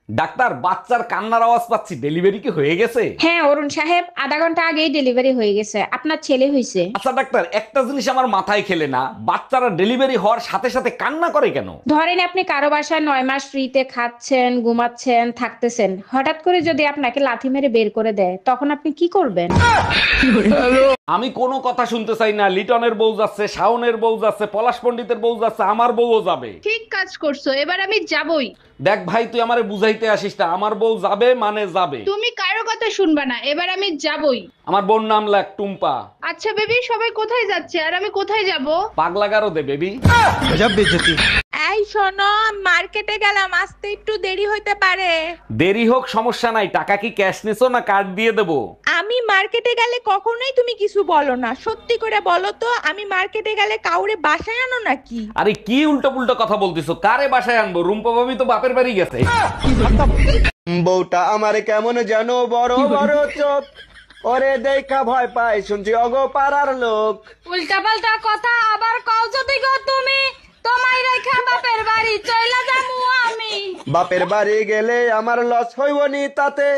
Doctor, বাচ্চার কান্নার আওয়াজ পাচ্ছি, ডেলিভারি কি হয়ে গেছে? হ্যাঁ অরুণ সাহেব, আধা ঘন্টা আগেই ডেলিভারি হয়ে গেছে। আপনার ছেলে হয়েছে। আচ্ছা ডাক্তার, একটা জিনিস আমার মাথায় খেলে না, বাচ্চারা ডেলিভারি হওয়ার সাথে সাথে কান্না করে কেন? ধরেন আপনি কারো বাসায় 9 মাস ফ্রিতে খাচ্ছেন, ঘুমাচ্ছেন, থাকতেছেন, হঠাৎ করে যদি আপনাকে লাথি মেরে বের করে দেয়, তখন আপনি কি করবেন? আমি কোনো কথা শুনতে চাই না। লিটনের বউ যাচ্ছে, শাওনের বউ যাচ্ছে, পলাশ পণ্ডিতের বউ যাচ্ছে, আমার বউও যাবে। ঠিক কাজ করছো, এবার আমি যাবই। দেখ ভাই, তুই আমারে বুঝাইতে আসিস না, আমার বউ যাবে মানে যাবে। তুমি কারো কথা শুনবা না, এবার আমি যাবই। আমার বোন নাম লাগ টুম্পা। আচ্ছা বেবি, সবাই কোথায় যাচ্ছে আর আমি কোথায় যাব? পাগলা গারো দে বেবি। এই শোনো, মার্কেটে গেলাম, আসতে একটু দেরি হইতে পারে। দেরি হোক সমস্যা নাই, টাকা কি ক্যাশ নিছো না কার্ড দিয়ে দেবো? আমি মার্কেটে গেলে কখনোই তুমি কিছু বলো না, সত্যি করে বলো তো, আমি মার্কেটে গেলে কাউরে বাসায় আনো নাকি? আরে কি উল্টো পুল্টো কথা বলতিছো? কারে বাসায় আনবো? রুম্পা ভাবি তো বাপের বাড়ি গেছে। বউটা আমার কেমন যেন বড় বড় চোখ, ওরে দেখা ভয় পাই শুনছি অগো পাড়ার লোক। উল্টা পাল্টা কথা আবার কও যদি গো তুমি, তোমায় রেখা বাপের বাড়ি চইলা যামু আমি। বাপের বাড়ি গেলে আমার লস হইব নি তাতে,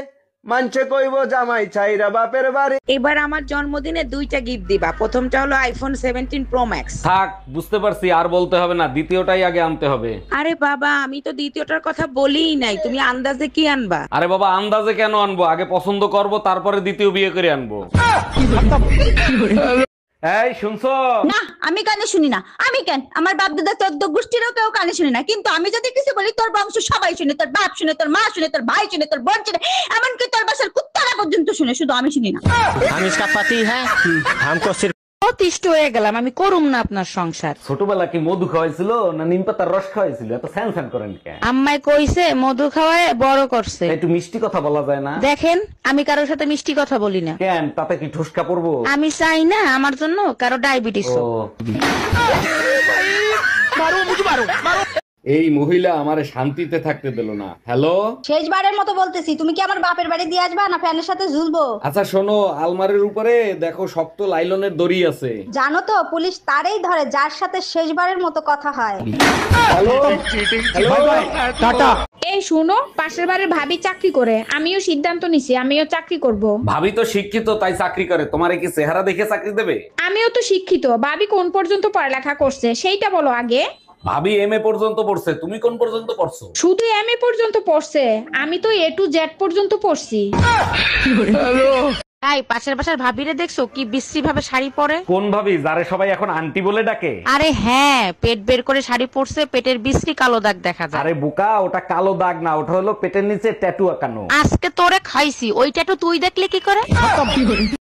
মানছে কইব জামাই ছাইরা বাপের বাড়ি। এবার আমার জন্মদিনে দুইটা গিফট দিবা, প্রথমটা হলো আইফোন 17 প্রো ম্যাক্স। থাক, বুঝতে পারছি, আর বলতে হবে না, দ্বিতীয়টাই আগে আনতে হবে। আরে বাবা, আমি তো দ্বিতীয়টার কথা বলিই নাই, তুমি আন্দাজে কি আনবা? আরে বাবা, আন্দাজে কেন আনবো? আগে পছন্দ করব, তারপরে দ্বিতীয় বিয়ে করে আনবো। এই শুনছো? না, আমি কানে শুনি না। আমি কেন, আমার বাপ দাদা 14 গোষ্ঠীরও কেউ কানে শুনে না, কিন্তু আমি যদি কিছু বলি তোর বংশ সবাই শুনে, তোর বাপ শুনে, তোর মা শুনে, তোর ভাই শুনে, তোর বোন শুনে, এমনকি তোর বাসার কুত্তারা পর্যন্ত শুনে, শুধু আমি শুনি না। हम इसका पति है, हमको सिर्फ অতিষ্ঠ হয়ে গেলাম, আমি করুম না আপনার সংসার। ছোটবেলা কি মধু খাওয়াইছিল না নিম পাতার রস খাওয়াইছিল? এত স্যান স্যান করেন কেন? আম্মাই কইছে মধু খাওয়ায় বড় করছে। একটু মিষ্টি কথা বলা যায় না? দেখেন, আমি কারোর সাথে মিষ্টি কথা বলি না। কেন, তাতে কি ঠুসকা পড়বো? আমি চাই না আমার জন্য কারো ডায়াবেটিস ও। হোক। এই মহিলা আমারে শান্তিতে থাকতে দিল না। হ্যালো, শেষবারের মতো বলতেছি, তুমি কি আমার বাপের বাড়ি দিয়ে আসবা না ফ্যানের সাথে ঝুলবো? আচ্ছা শোনো, আলমারির উপরে দেখো শক্ত লাইলনের দড়ি আছে। জানো তো, পুলিশ তারেই ধরে যার সাথে শেষবারের মতো কথা হয়। এই শুনো, পাশের বাড়ির ভাবি চাকরি করে, আমিও সিদ্ধান্ত নিছি আমিও চাকরি করব। ভাবি তো শিক্ষিত, তাই চাকরি করে। তোমারে কি চেহারা দেখে চাকরি দেবে? আমিও তো শিক্ষিত, ভাবি কোন পর্যন্ত পড়ালেখা করছে সেইটা বলো আগে। ভাবি এমএ পর্যন্ত পড়ছে, তুমি কোন পর্যন্ত পড়ছো? শুধু এমএ পর্যন্ত পড়ছে, আমি তো A to Z পর্যন্ত পড়ছি। এই পাশের বাসার ভাবিরে দেখছো কি বিশ্রী ভাবে শাড়ি পরে? কোন ভাবি, যারে সবাই এখন আন্টি বলে ডাকে? আরে হ্যাঁ, পেট বের করে শাড়ি পরছে, পেটের বিশ্রী কালো দাগ দেখা যায়। আরে বোকা, ওটা কালো দাগ না, ওটা হলো পেটের নিচে ট্যাটু আঁকানো। আজকে তোরে খাইছি, ওই ট্যাটু তুই দেখলে কি করে?